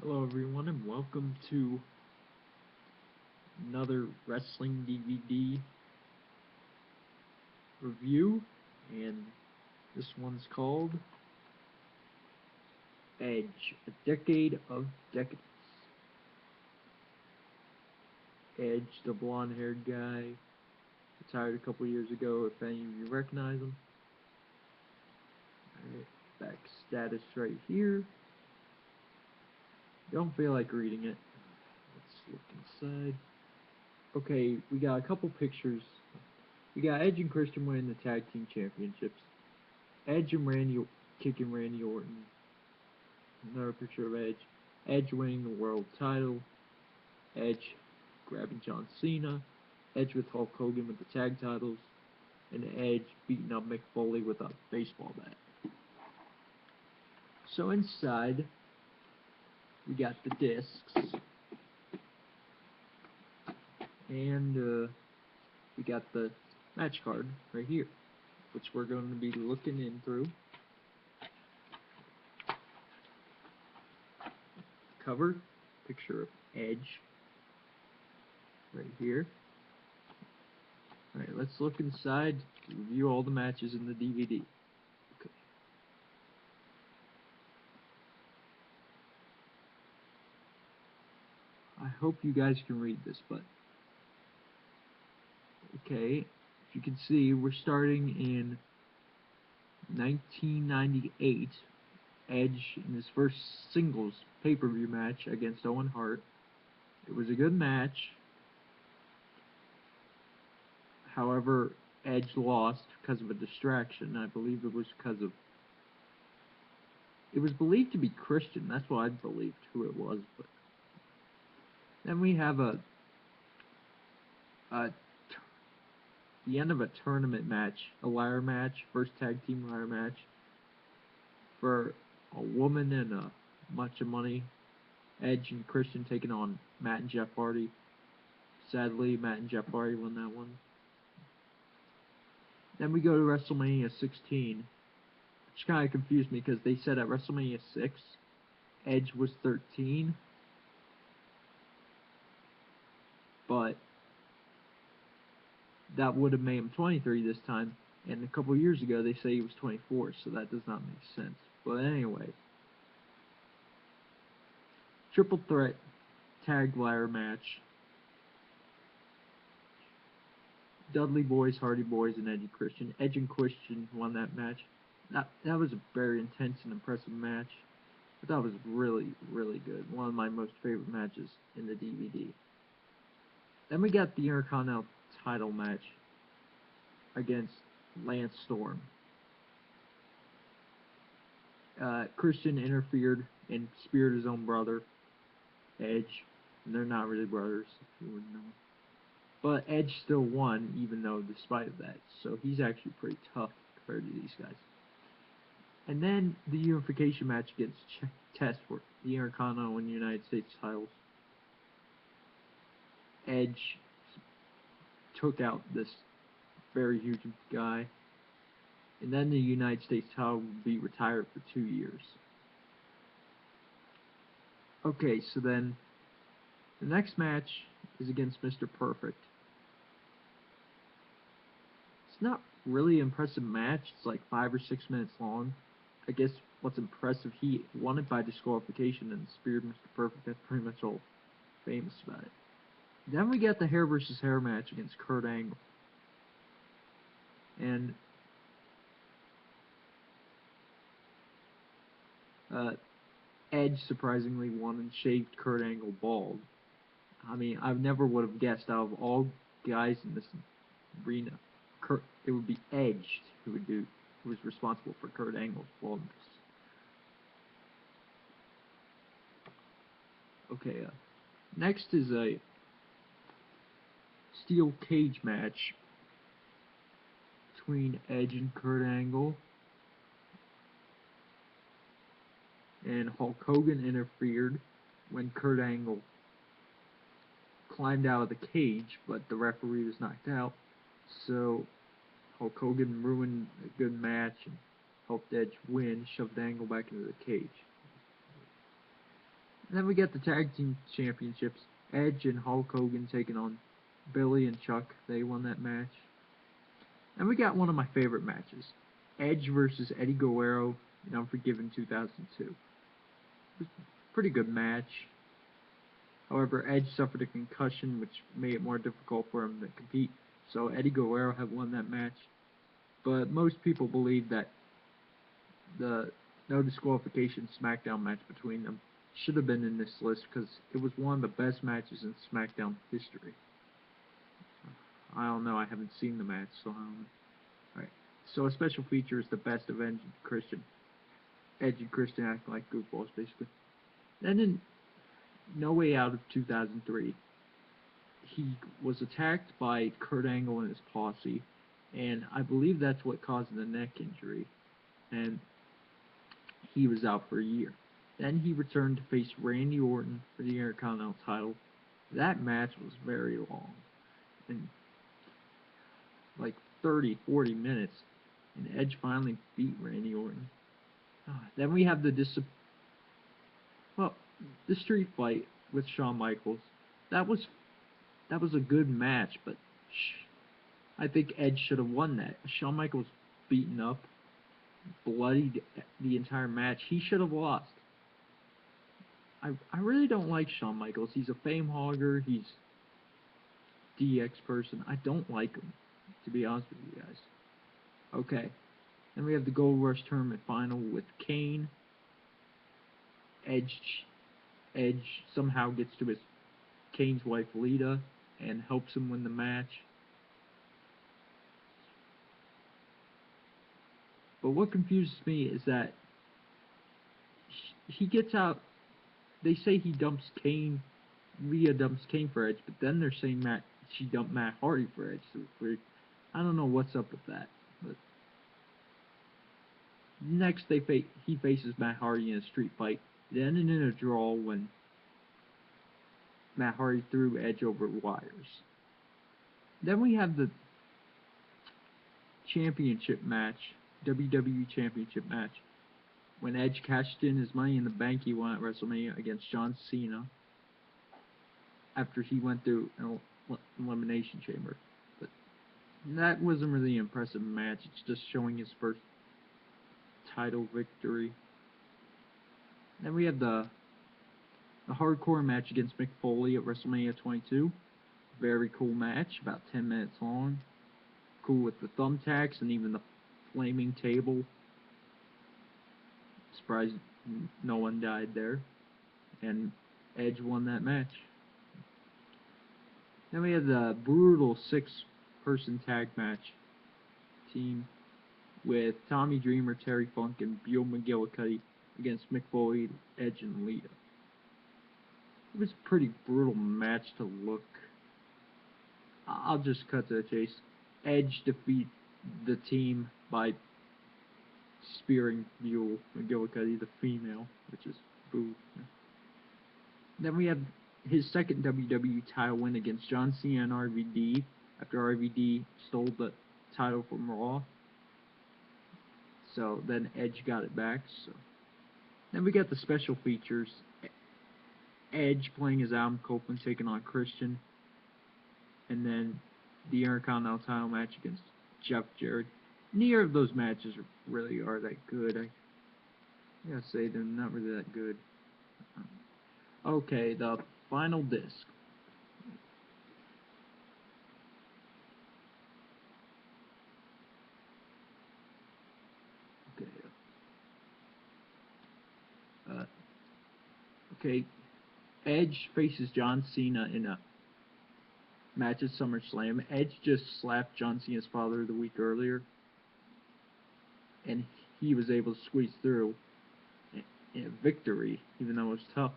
Hello everyone and welcome to another wrestling DVD review, and this one's called Edge, a decade of decadence. Edge, the blonde-haired guy, retired a couple years ago, if any of you recognize him. Alright, back status right here. Don't feel like reading it. Let's look inside. Okay, we got a couple pictures. We got Edge and Christian winning the tag team championships. Edge and Randy kicking Randy Orton. Another picture of Edge. Edge winning the world title. Edge grabbing John Cena. Edge with Hulk Hogan with the tag titles. And Edge beating up Mick Foley with a baseball bat. So inside, we got the discs. And we got the match card right here, which we're going to be looking in through. Cover, picture of Edge right here. Alright, let's look inside to review all the matches in the DVD. Okay. I hope you guys can read this, but okay, if you can see, we're starting in 1998. Edge in his first singles pay-per-view match against Owen Hart. It was a good match. However, Edge lost because of a distraction. I believe it was because of... It was believed to be Christian. That's what I believed who it was. But then we have the end of a tournament match, a ladder match, first tag team ladder match for a woman and a bunch of money. Edge and Christian taking on Matt and Jeff Hardy. Sadly, Matt and Jeff Hardy won that one. Then we go to WrestleMania 16, which kind of confused me because they said at WrestleMania 6, Edge was 13. But that would have made him 23 this time. And a couple years ago, they say he was 24, so that does not make sense. But anyway, triple threat tag ladder match. Dudley Boys, Hardy Boys, and Edge and Christian. Edge and Christian won that match. That was a very intense and impressive match. But that was really, really good. One of my most favorite matches in the DVD. Then we got the Intercontinental title match against Lance Storm. Christian interfered and speared his own brother, Edge. And they're not really brothers, if you wouldn't know. But Edge still won, even though despite of that. So he's actually pretty tough compared to these guys. And then the unification match against Test for the Intercontinental and United States titles. Edge took out this very huge guy. And then the United States title will be retired for 2 years. Okay, so then the next match is against Mr. Perfect. It's not really an impressive match. It's like 5 or 6 minutes long. I guess what's impressive, he won it by disqualification and speared Mr. Perfect. That's pretty much all famous about it. Then we get the hair versus hair match against Kurt Angle. And Edge surprisingly won and shaved Kurt Angle bald. I mean, I never would have guessed out of all guys in this arena, it would be Edge who was responsible for Kurt Angle's baldness. Okay, next is a steel cage match between Edge and Kurt Angle. And Hulk Hogan interfered when Kurt Angle climbed out of the cage, but the referee was knocked out. So Hulk Hogan ruined a good match and helped Edge win, shoved Angle back into the cage. And then we got the tag team championships. Edge and Hulk Hogan taking on Billy and Chuck. They won that match. And we got one of my favorite matches. Edge versus Eddie Guerrero in Unforgiven 2002. It was a pretty good match. However, Edge suffered a concussion, which made it more difficult for him to compete. So Eddie Guerrero had won that match. But most people believe that the no disqualification SmackDown match between them should have been in this list because it was one of the best matches in SmackDown history. I don't know. I haven't seen the match, so I don't know. Alright. So a special feature is the best of Edge and Christian. Edge and Christian acting like goofballs, basically. Then in No Way Out of 2003, he was attacked by Kurt Angle and his posse, and I believe that's what caused the neck injury, and he was out for a year. Then he returned to face Randy Orton for the Intercontinental title. That match was very long, and like 30, 40 minutes, and Edge finally beat Randy Orton. Then we have the street fight with Shawn Michaels. That was a good match, but I think Edge should have won that. Shawn Michaels beaten up, bloodied the entire match. He should have lost. I really don't like Shawn Michaels. He's a fame hogger. He's DX person. I don't like him, to be honest with you guys. Okay. Then we have the Gold Rush Tournament final with Kane. Edge somehow gets to his Kane's wife Lita and helps him win the match. But what confuses me is that he gets out. They say he dumps Kane. Rhea dumps Kane for Edge, but then they're saying she dumped Matt Hardy for Edge. So I don't know what's up with that. But next, he faces Matt Hardy in a street fight. It ended in a draw when Matt Hardy threw Edge over wires. Then we have the championship match, WWE Championship match, when Edge cashed in his Money in the Bank he won at WrestleMania against John Cena after he went through an elimination chamber. But that wasn't really an impressive match. It's just showing his first title victory. Then we have the hardcore match against Mick Foley at WrestleMania 22. Very cool match, about 10 minutes long. Cool with the thumbtacks and even the flaming table. Surprised no one died there. And Edge won that match. Then we have the brutal 6-person tag match team with Tommy Dreamer, Terry Funk, and Bill McGillicuddy against Mick Foley, Edge, and Lita. It was a pretty brutal match to look. I'll just cut to the chase. Edge defeat the team by spearing Bill McGillicuddy, the female, which is boo. Then we have his second WWE title win against John Cena and RVD after RVD stole the title from Raw. So then Edge got it back. So then we got the special features. Edge playing as Adam Copeland taking on Christian. And then the Intercontinental title match against Jeff Jarrett. Neither of those matches really are that good. I gotta say they're not really that good. Okay, the final disc. Okay, Edge faces John Cena in a match at SummerSlam. Edge just slapped John Cena's father the week earlier, and he was able to squeeze through a victory, even though it was tough.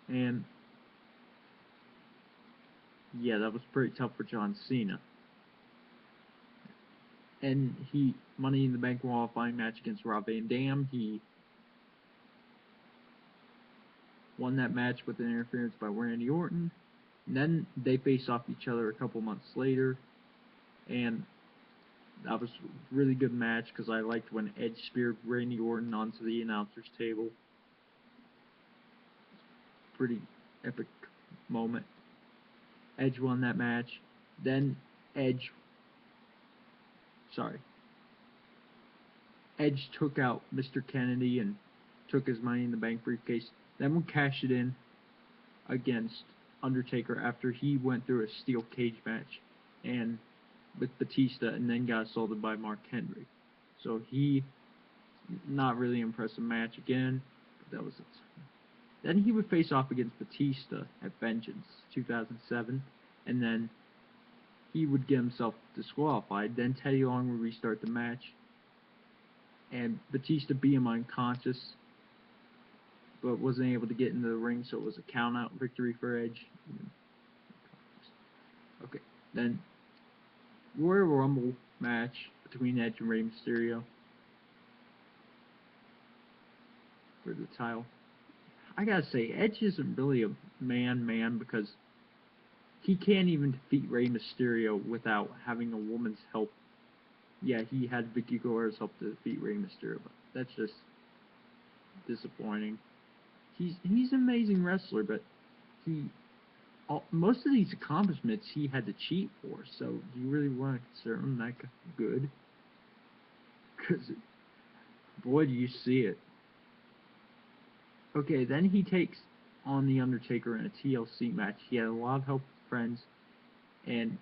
And yeah, that was pretty tough for John Cena. And Money in the Bank qualifying match against Rob Van Dam, he won that match with an interference by Randy Orton. And then they face off each other a couple months later, and that was a really good match because I liked when Edge speared Randy Orton onto the announcer's table. pretty epic moment. Edge won that match. Then Edge took out Mr. Kennedy and took his Money in the Bank briefcase. Then would cash it in against Undertaker after he went through a steel cage match and with Batista, and then got assaulted by Mark Henry. So not really impressive match again. But that was it. Then he would face off against Batista at Vengeance 2007, and then he would get himself disqualified. Then Teddy Long would restart the match, and Batista beat him unconscious, but wasn't able to get into the ring, so it was a count-out victory for Edge. Okay, then Royal Rumble match between Edge and Rey Mysterio for the title. I gotta say, Edge isn't really a man because he can't even defeat Rey Mysterio without having a woman's help. Yeah, he had Vicky Guerrero's help to defeat Rey Mysterio, but that's just disappointing. He's an amazing wrestler, but most of these accomplishments he had to cheat for, so do you really want to consider him that good? Because, boy, do you see it. Okay, then he takes on The Undertaker in a TLC match. He had a lot of help with friends, and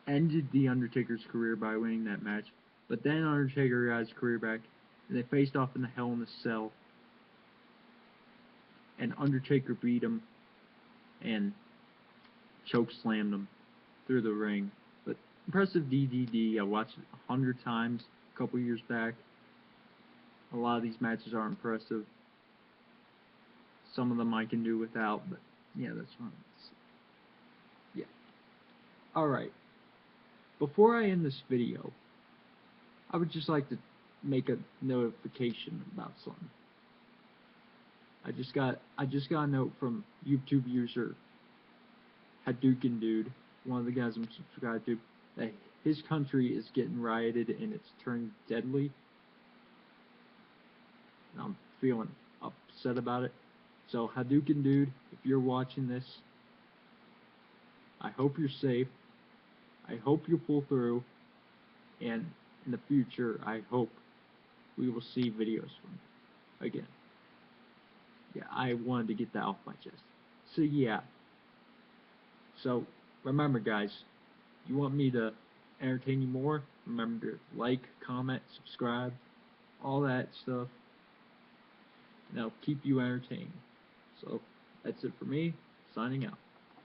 ended The Undertaker's career by winning that match. But then Undertaker got his career back, and they faced off in the Hell in a Cell. And Undertaker beat him, and chokeslammed him through the ring. But impressive DDD. I watched it 100 times a couple years back. A lot of these matches are impressive. Some of them I can do without, but yeah, that's fine. Yeah. Alright. Before I end this video, I would just like to make a notification about something. I just got a note from YouTube user HadoukenDude, one of the guys I'm subscribed to, that his country is getting rioted and it's turning deadly. And I'm feeling upset about it. So HadoukenDude, if you're watching this, I hope you're safe. I hope you pull through, and in the future, I hope we will see videos from you again. Yeah, I wanted to get that off my chest. So yeah. So remember, guys, you want me to entertain you more? Remember to like, comment, subscribe, all that stuff. And I'll keep you entertained. So that's it for me. Signing out.